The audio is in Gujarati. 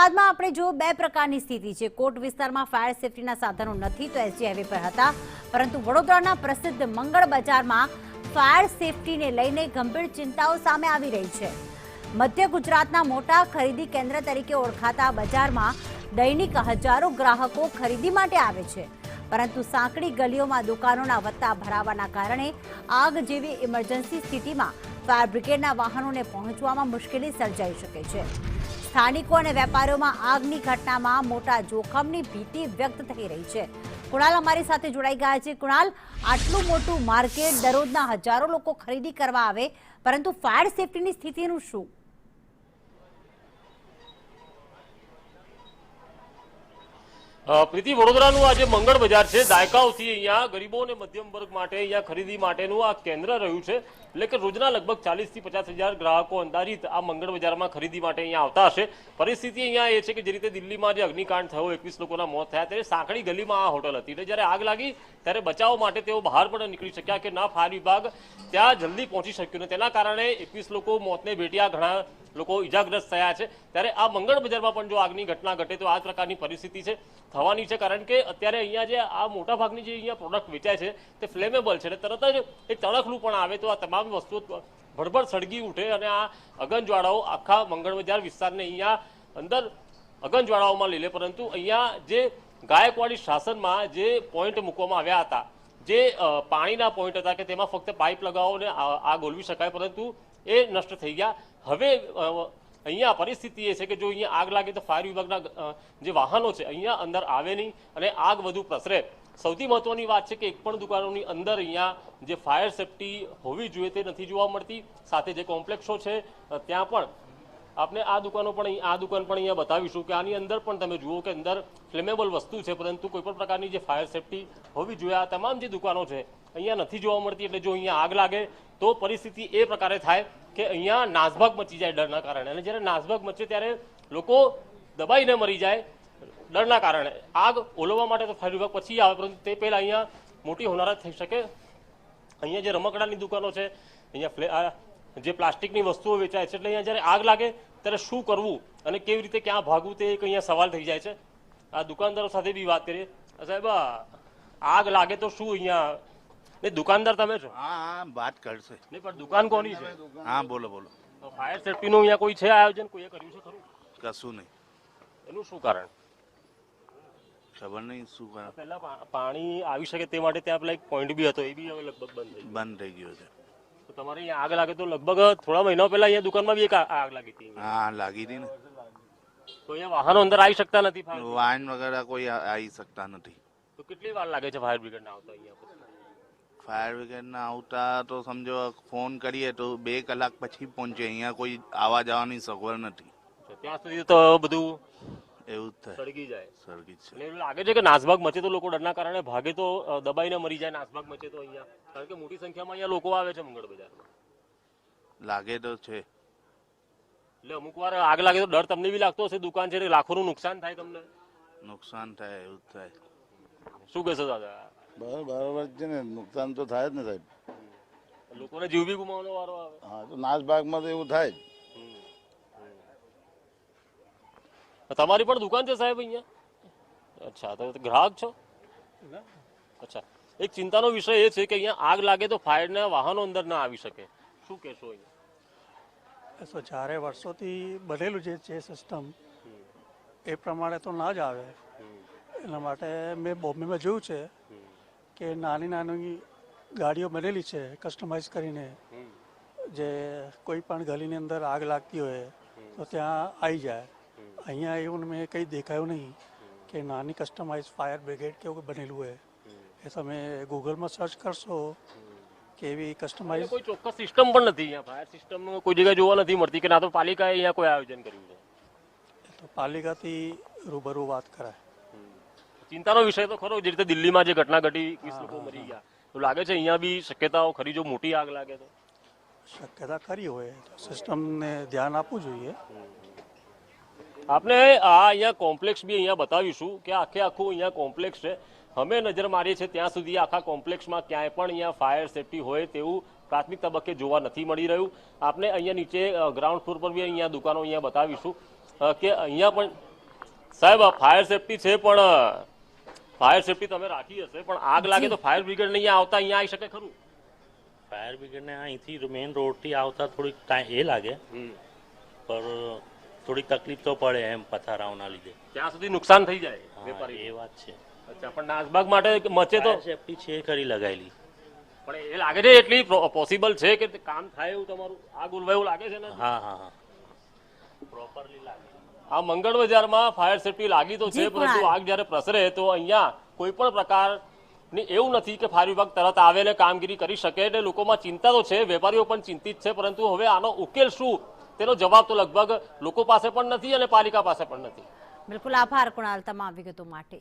અમદાવાદમાં આપણે જો બે પ્રકારની સ્થિતિ છે। કોટ વિસ્તારમાં ફાયર સેફટીના સાધનો નથી તો એસજી હાઈવે પર હતા, પરંતુ વડોદરાના પ્રસિદ્ધ મંગળ બજારમાં ફાયર સેફટીને લઈને ગંભીર ચિંતાઓ સામે આવી રહી છે। મધ્ય ગુજરાતના મોટા ખરીદી કેન્દ્ર તરીકે ઓળખાતા બજારમાં દૈનિક હજારો ગ્રાહકો ખરીદી માટે આવે છે, પરંતુ સાંકડી ગલીઓમાં દુકાનોના વધતા ભરાવાના કારણે આગ જેવી ઇમરજન્સી સ્થિતિમાં ફાયર બ્રિગેડના વાહનોને પહોંચવામાં મુશ્કેલી સર્જાઈ શકે છે। સ્થાનિકો અને વેપારીઓમાં આગની ઘટનામાં મોટા જોખમની ભીતિ વ્યક્ત થઈ રહી છે। કુણાલ અમારી સાથે જોડાઈ ગયા છે। કુણાલ, આટલું મોટું માર્કેટ, દરરોજના હજારો લોકો ખરીદી કરવા આવે, પરંતુ ફાયર સેફટીની સ્થિતિનું શું? પ્રીતિ, વડોદરાનું આ જે મંગળ બજાર છે, દાયકાઓથી અહીંયા ગરીબો અને મધ્યમ વર્ગ માટે અહીંયા ખરીદી માટેનું આ કેન્દ્ર રહ્યું છે। એટલે કે રોજના લગભગ 40 થી 50 હજાર ગ્રાહકો અંદાજિત આ મંગળ બજારમાં ખરીદી માટે અહીંયા આવતા હશે। પરિસ્થિતિ અહીંયા એ છે કે જે રીતે દિલ્હીમાં જે અગ્નિકાંડ થયો, 21 લોકોના મોત થયા, ત્યારે સાંકડી ગલીમાં આ હોટલ હતી, એટલે જ્યારે આગ લાગી ત્યારે બચાવ માટે તેઓ બહાર પણ નીકળી શક્યા કે ના ફાયર વિભાગ ત્યાં જલ્દી પહોંચી શક્યું ને તેના કારણે 21 લોકો મોતને ભેટ્યા, ઘણા લોકો ઇજાગ્રસ્ત થયા છે। ત્યારે આ મંગળ બજારમાં પણ જો આગની ઘટના ઘટે તો આ પ્રકારની પરિસ્થિતિ છે થવાની છે, કારણ કે અત્યારે અહીંયા જે આ મોટા ભાગની જે અહીંયા પ્રોડક્ટ વેચાય છે તે ફ્લેમેબલ છે, તરત જ એક તણખલું પણ આવે તો આ તમામ વસ્તુઓ ભડભડ સળગી ઉઠે અને આ અગનજ્વાળાઓ આખા મંગળ બજાર વિસ્તારને અહીંયા અંદર અગનજ્વાળાઓમાં લઈ લે। પરંતુ અહીંયા જે ગાયકવાડી શાસનમાં જે પોઈન્ટ મૂકવામાં આવ્યા હતા, જે પાણીના પોઈન્ટ હતા કે તેમાં ફક્ત પાઇપ લગાવો અને આગ ઓલવી શકાય, પરંતુ એ નષ્ટ થઈ ગયા। હવે અહીંયા પરિસ્થિતિ એ છે કે જો અહીંયા આગ લાગે તો ફાયર વિભાગના જે વાહનો છે અહીંયા અંદર આવે નહીં અને આગ વધુ પ્રસરે। સૌથી મહત્વની વાત છે કે એક પણ દુકાનોની અંદર અહીંયા જે ફાયર સેફટી હોવી જોઈએ તે નથી જોવા મળતી। સાથે જે કોમ્પ્લેક્સો છે ત્યાં પણ આપણે આ દુકાનો પણ આ દુકાન પણ અહીંયા બતાવીશું કે આની અંદર પણ તમે જુઓ કે અંદર ફ્લેમેબલ વસ્તુ છે, પરંતુ કોઈ પણ પ્રકારની જે ફાયર સેફટી હોવી જોઈએ આ તમામ જે દુકાનો છે અહીંયા નથી જોવા મળતી। એટલે જો અહીંયા આગ લાગે તો પરિસ્થિતિ એ પ્રકારે થાય કે અહીંયા નાસભાગ મચી જાય ડરના કારણે, અને જ્યારે નાસભાગ મચે ત્યારે લોકો દબાઈને મરી જાય ડરના કારણે। આગ ઓલવવા માટે તો ફાયર વિભાગ પછી આવે, પરંતુ તે પહેલા અહીંયા મોટી હોનારત થઈ શકે। અહીંયા જે રમકડાની દુકાનો છે, અહીંયા જે પ્લાસ્ટિકની વસ્તુઓ વેચાય છે, એટલે અહીંયા જ્યારે આગ લાગે ત્યારે શું કરવું અને કેવી રીતે ક્યાં ભાગવું તે એક અહીંયા સવાલ થઈ જાય છે। આ દુકાનદારો સાથે બી વાત કરીએ। સાહેબ, આગ લાગે તો શું અહીંયા દુકાનદાર તમે છો? હા, વાત કરશે નહીં, પણ દુકાન કોની છે? હા, બોલો બોલો। ફાયર સેફટીનું અહીંયા કોઈ છે આયોજન, કોઈએ કર્યું છે ખરું? કશું નહીં। એનું શું કારણ? ખબર નહીં શું કારણ। પહેલા પાણી આવી શકે તે માટે ત્યાં પેલા એક પોઈન્ટ બી હતો, એ બી હવે લગભગ બંધ થઈ ગયો છે। તો તમારે અહીંયા આગ લાગે તો લગભગ થોડા મહિના પહેલા અહીંયા દુકાનમાં બી એક આગ લાગી હતી। હા, લાગી હતી ને। તો અહીંયા વાહનો અંદર આવી શકતા નથી, વાહન વગેરે કોઈ આવી શકતા નથી। તો કેટલી વાર લાગે છે ફાયર બ્રિગેડ ના આવતા અહીંયા? ફાયર બ્રિગેડ ના આવતા તો સમજો ફોન કરીએ તો 2 કલાક પછી પહોંચે। અહીંયા કોઈ આવવા જવાની સગવડ નથી, ત્યાં સુધી તો બધું એવું જ થાય, સળગી જાય, સળગી છે। એવું લાગે છે કે નાસભાગ મચે તો લોકો ડરના કારણે ભાગે તો દબાઈને મરી જાય, નાસભાગ મચે તો અહીંયા, કારણ કે મોટી સંખ્યામાં અહીંયા લોકો આવે છે મંગળ બજારમાં, લાગે તો છે। એટલે અમુક વાર આગ લાગે તો ડર તમને બી લાગતો હશે, દુકાન છે લાખોનું નુકસાન થાય, તમને નુકસાન થાય, એવું જ થાય। શું કહેશો દાદા? બરાબર છે ને, નુકસાન તો થાય જ ને સાહેબ, લોકોને જીવ બી ગુમાવવાનો વારો આવે। હા, તો નાસભાગમાં તો એવું થાય જ। તમારી પણ દુકાન છે સાહેબ અહીંયા? અચ્છા, તો ગ્રાહક છો? અચ્છા, એક ચિંતાનો વિષય એ છે કે અહીંયા આગ લાગે તો ફાયરના વાહનો અંદર ના આવી શકે, શું કહેશો અહીંયા? તો જ્યારે વર્ષોથી બનેલું છે સિસ્ટમ એ પ્રમાણે તો ના જ આવે। એના માટે મેં બોમ્બેમાં જોયું છે કે નાની નાની ગાડીઓ બનેલી છે કસ્ટમાઇઝ કરીને, જે કોઈ પણ ગલીની અંદર આગ લાગતી હોય તો ત્યાં આવી જાય। અહીંયા એવું મેં કંઈ દેખાયું નહીં કે નાની કસ્ટમાઇઝ ફાયર બ્રિગેડ કેવું બનેલું હોય। એ તમે ગૂગલમાં સર્ચ કરશો કે એવી કસ્ટમાઇઝ કોઈ ચોક્કસ સિસ્ટમ પણ નથી અહીંયા, ફાયર સિસ્ટમ કોઈ જગ્યાએ જોવા નથી મળતી કે ના તો પાલિકાએ અહીંયા કોઈ આયોજન કર્યું છે? તો પાલિકાથી રૂબરૂ વાત કરાય। ચિંતાનો વિષય તો ખરો, જે રીતે દિલ્હીમાં જે ઘટના ઘટી 21 લોકો મરી ગયા, તો લાગે છે અહીંયા બી શક્યતાઓ ખરી જો મોટી આગ લાગે તો? શક્યતા ખરી હોય તો સિસ્ટમને ધ્યાન આપવું જોઈએ। આપણે આ અહીંયા કોમ્પ્લેક્સ બી અહીંયા બતાવીશું કે આખું અહીંયા કોમ્પ્લેક્સ છે। અમે નજર મારીએ છીએ ત્યાં સુધી આખા કોમ્પ્લેક્સમાં ક્યાંય પણ અહીંયા ફાયર સેફટી હોય તેવું પ્રાથમિક તબક્કે જોવા નથી મળી રહ્યું। આપણે અહીંયા નીચે ગ્રાઉન્ડ ફ્લોર પર બી અહીંયા દુકાનો અહીંયા બતાવીશું કે અહીંયા પણ સાહેબ ફાયર સેફટી છે પણ ફાયર સેફટી તમે રાખી હશે પણ આગ લાગે તો ફાયર બ્રિગેડ નહીં આવતા અહીંયા આવી શકે ખરું? ફાયર બ્રિગેડને અહીંથી મેઇન રોડથી આવતા થોડીક ટાઈમ એ લાગે, પણ થોડીક તકલીફ તો પડે એમ પથારાઓના લીધે. ત્યાં સુધી નુકસાન થઈ જાય હા, વેપારી. એ વાત છે. અચ્છા, પણ નાસભાગ માટે મચે તો સેફટી છે ખરી લગાવેલી. પણ એ લાગે છે એટલી પોસિબલ છે કે કામ થાય એવું તમારું આગ ઉલવાય એવું લાગે છે ને? હા હા હા, પ્રોપરલી લાગે. આ મંગળ બજારમાં ફાયર સેફટી લાગી તો છે, જી, પરંતુ કુણાલ. આગ જયારે પ્રસરે તો અહીંયા કોઈ પણ પ્રકારની એવું નથી કે ફાયર વિભાગ તરત આવે ને કામગીરી કરી શકે. એટલે લોકોમાં ચિંતા તો છે, વેપારીઓ પણ ચિંતિત છે, પરંતુ હવે આનો ઉકેલ શું તેનો જવાબ તો લગભગ લોકો પાસે પણ નથી અને પાલિકા પાસે પણ નથી. બિલકુલ આભાર કુણાલ તમામ વિગતો માટે.